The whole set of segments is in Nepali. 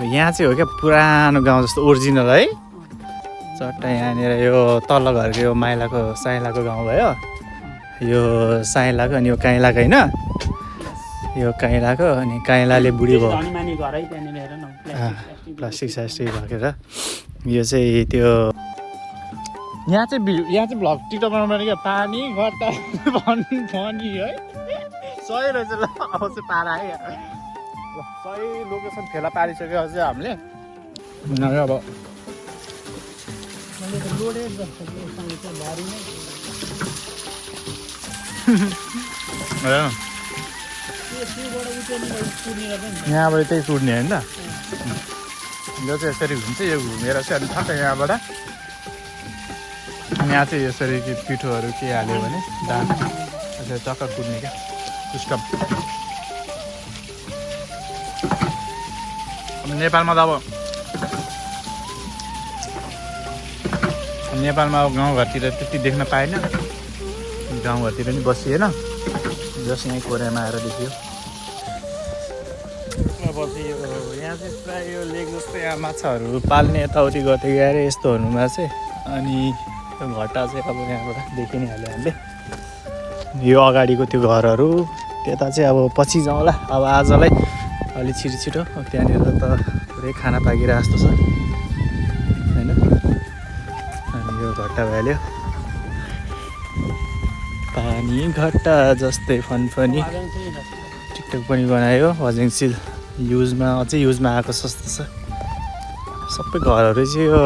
यहाँ चाहिँ हो क्या पुरानो गाउँ जस्तो ओरिजिनल है चट्टा यहाँनिर यो तल्लो घरको यो माइलाको साइलाको गाउँ भयो यो साइलाको अनि यो काइलाको होइन यो काइलाको अनि काइलाले बुढी भयो प्लास्टिक सास्टिक राखेर यो चाहिँ त्यो यहाँ चाहिँ भ्लग टिकटक बनाउनु क्या पानी घट्टा पनि है सही रहेछ ल अब चाहिँ पारा है सही लोकेसन फेला पारिसक्यो अझै हामीले अब यहाँबाट त्यही कुर्ने होइन त यो चाहिँ यसरी घुम्छ यो घुमेर चाहिँ अनि ठक्क यहाँबाट यहाँ चाहिँ यसरी कि पिठोहरू के हाल्यो भने दान यसरी टक्क कुद्ने क्या सिस्टम नेपालमा त अब गाउँघरतिर त्यति देख्न पाएन गाउँघरतिर पनि बसिएन जस यहीँ कोरियामा आएर देखियो पछि यहाँ चाहिँ प्रायः यो लेक जस्तो यहाँ माछाहरू पाल्ने यताउति गर्थ्यो गएर यस्तोहरूमा चाहिँ अनि त्यो घट्टा चाहिँ अब यहाँबाट देखि नै हाल्यो हामीले यो अगाडिको त्यो घरहरू त्यता चाहिँ अब पछि जाउँला अब आजलाई अलि छिटो त्यहाँनिर त पुरै खाना पाकिरहेको जस्तो छ होइन अनि यो घट्टा भइहाल्यो पानी घट्टा जस्तै फनफनी टिकटक पनि बनायो वजेङसिल अझै युजमा आएको जस्तो छ सबै घरहरू चाहिँ यो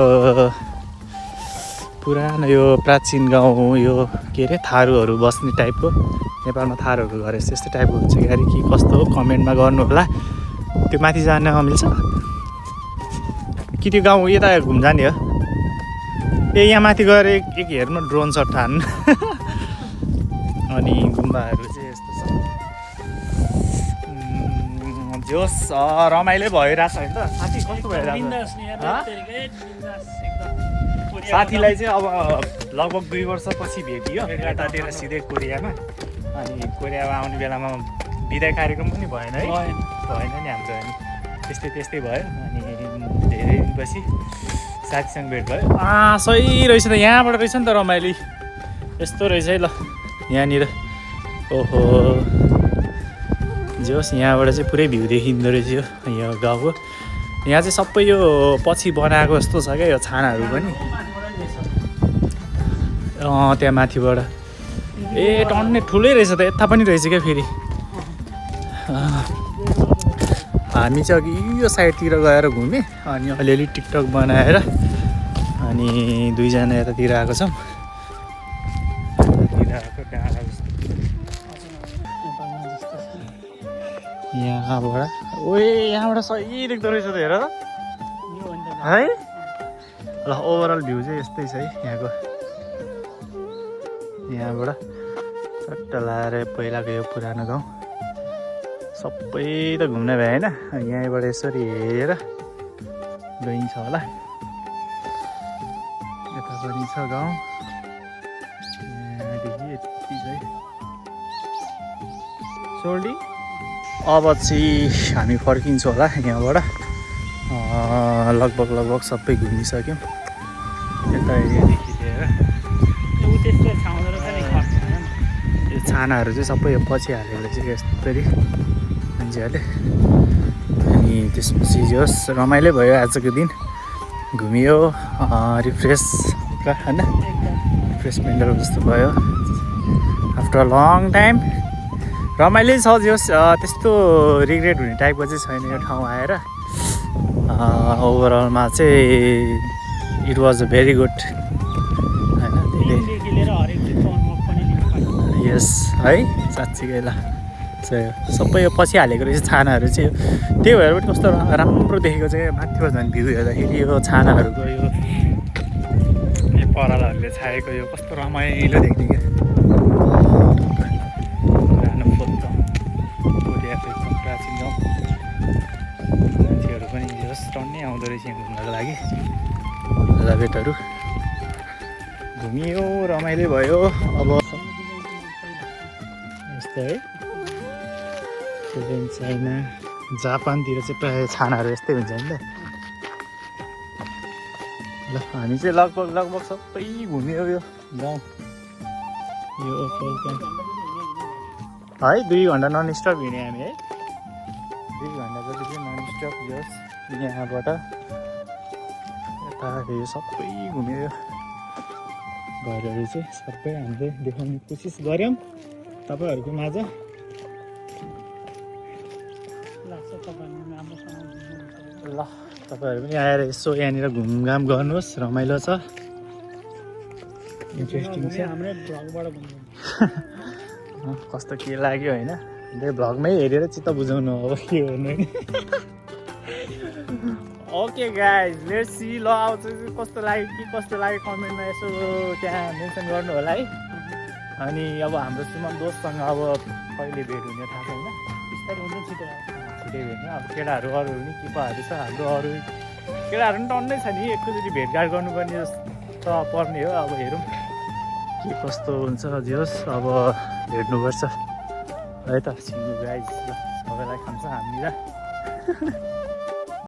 पुरानो यो प्राचीन गाउँ यो के अरे थारूहरू बस्ने टाइपको नेपालमा थारूहरू घर यस्तै टाइपको हुन्छ गाडी कि कस्तो हो कमेन्टमा गर्नु होला त्यो माथि जान मिल्छ कि त्यो गाउँ यता घुम्जाने हो ए यहाँ माथि गएर एक हेर्नु ड्रोन सट हान्नु अनि गुम्बाहरू चाहिँ यस्तो छ जोस रमाइलो भइरहेछ होइन त साथी कस्तो भइरहेछ साथीलाई चाहिँ अब लगभग 2 वर्षपछि भेटियो यतातिर सिधै कोरियामा अनि कोरियामा आउने बेलामा बिदाय कार्यक्रम पनि भएन है भएन नि हाम्रो अनि त्यस्तै भयो अनि धेरै दिनपछि साथीसँग भेट भयो सही रहेछ त यहाँबाट रहेछ नि त रमाइलो यस्तो रहेछ है ल यहाँनिर ओहो जोस् यहाँबाट चाहिँ पुरै भ्यू देखिँदो रहेछ यो गाउँको यहाँ चाहिँ सबै यो पछि बनाएको जस्तो छ क्या यो छानाहरू पनि त्यहाँ माथिबाट ए टन्ने ठुलै रहेछ त यता पनि रहेछ क्या फेरि हामी चाहिँ अघि यो साइडतिर गएर घुमेँ अनि अलिअलि टिकटक बनाएर अनि 2 जना यतातिर आएको छौँ यहाँबाट यहाँबाट सही देख्दो रहेछ त हेर है ल ओभरअल भ्यू चाहिँ यस्तै छ है यहाँबाट चट्ट लाएर पहिलाको यो पुरानो गाउँ सबै त घुम्न भए होइन यहीँबाट यसरी हेरेर गइन्छ होला यता पनि छ गाउँ यहाँदेखि यति चाहिँ सोल्डी अब चाहिँ हामी फर्किन्छौँ होला यहाँबाट लगभग सबै घुमिसक्यौँ यता एरियादेखि लिएर यो छानाहरू चाहिँ सबै यो पछि हालेको रहेछ यस्तरी मान्छेहरूले अनि त्यसपछि जस रमाइलो भयो आजको दिन घुमियो रिफ्रेस होइन रिफ्रेसमेन्टहरू जस्तो भयो आफ्टर अ लङ टाइम रमाइलो छ जस त्यस्तो रिग्रेट हुने टाइपको चाहिँ छैन यो ठाउँ आएर ओभरअलमा चाहिँ it was a very good होइन यस है साँच्चीकै ल सबै यो पछि हालेको रहेछ छानाहरू चाहिँ त्यही भएर पनि कस्तो राम्रो देखेको चाहिँ माथिबाट झन् भ्यू हेर्दाखेरि यो छानाहरूको यो परालहरूले छाएको यो कस्तो रमाइलो देख्ने क्या पुरानो फोटो कोरियाको एकदम प्राचीन गाउँ मान्छेहरू पनि जस टन्नै आउँदो रहेछ यहाँ घुम्नको लागि भेटहरू घुमियो रमाइलो भयो अब यस्तो है चाइना जापानतिर चाहिँ प्रायः छानाहरू यस्तै हुन्छ नि त ल हामी चाहिँ लगभग सबै घुम्यो यो गाउँ यो है 2 घन्टा नन स्टप हिँड्यो हामी है 2 घन्टा जति चाहिँ नन स्टप यस यहाँबाट यता यो सबै घुम्यो यो घरहरू चाहिँ सबै हामीले देखाउने कोसिस गऱ्यौँ तपाईँहरूको माझ ल तपाईँहरू पनि आएर यसो यहाँनिर घुमघाम गर्नुहोस् रमाइलो छ इन्ट्रेस्टिङ छ कस्तो के लाग्यो होइन त्यही भ्लगमै हेरेर चित्त बुझाउनु अब के गर्नु होइन ओके गाइज लेट्स सी ल अब चाहिँ कस्तो लाग्यो के कस्तो लाग्यो कमेन्टमा यसो त्यहाँ मेन्सन गर्नु होला है अनि अब हाम्रो सुमन दोस्तसँग अब कहिले भेट हुने थाहा छैन छिटै भेट्ने अब केटाहरू अरूहरू नि किपाहरू छ हाम्रो अरू केटाहरू पनि टन्नै छ नि एकैचोटि भेटघाट गर्नुपर्ने त पर्ने हो अब हेरौँ के कस्तो हुन्छ जे होस् अब भेट्नुपर्छ है त सिङ्गु गाइज ल सबैलाई खान्छ हामी र